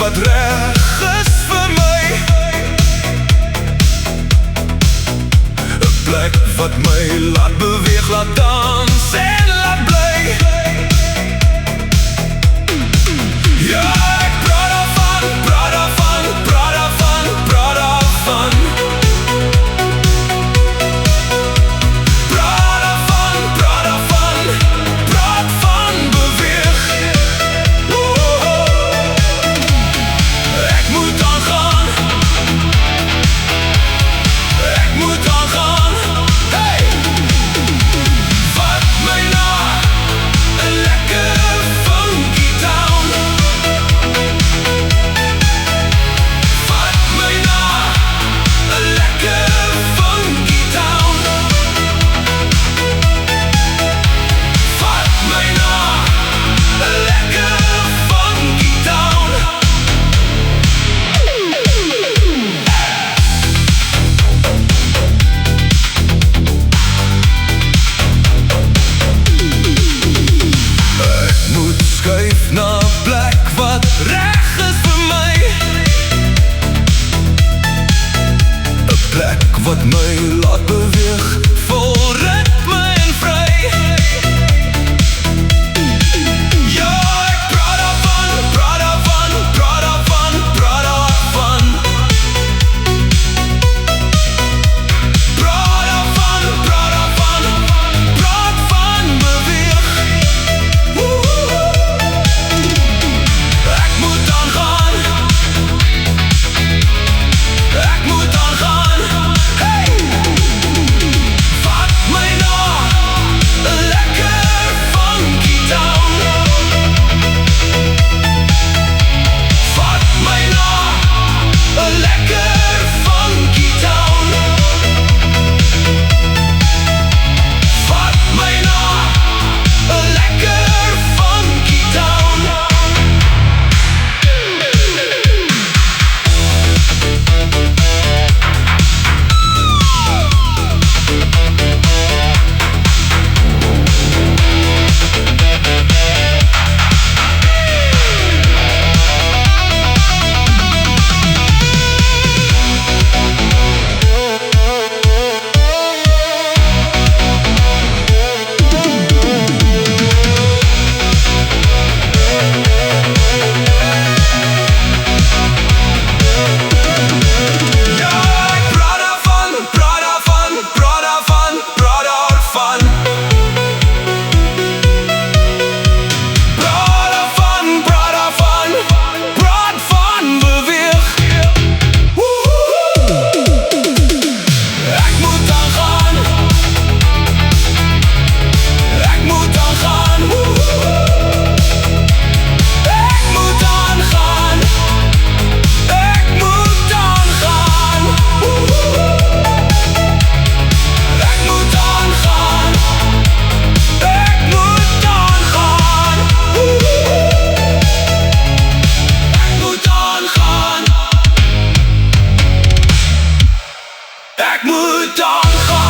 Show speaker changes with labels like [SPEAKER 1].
[SPEAKER 1] wat reg is vir my, 'n plek wat my laat beweeg, laat dans en laat bly. Ja, ek praat daarvan, praat daarvan, praat daarvan, praat daarvan. Praat daarvan, praat daarvan, praat van beweeg. Ek moet aangaan, ek moet aangaan. Hey! Vat my na 'n lekker funky town. Vat my na 'n lekker funky town. Vat my na 'n lekker funky town. Ek moet skuif na 'n plek wat reg is vir my, 'n plek wat my laat beweeg, vol ritme en vry. Ja, ek praat daarvan, praat daarvan, praat daarvan, praat daarvan. Praat daarvan, praat daarvan, praat van beweeg. Ek moet aangaan, ek moet aangaan. Hey! Vat my na 'n lekker funky town. Vat my na 'n lekker funky town. Vat my na 'n lekker funky town. Ja, ek praat daarvan, praat daarvan, praat daarvan, praat daarvan. Praat daarvan, praat daarvan, praat van beweeg. Ek moet aangaan, ek moet aangaan. Ek moet aangaan, ek moet aangaan. Ek moet aangaan, ek moet aangaan. Ek moet aangaan, ek moet aangaan.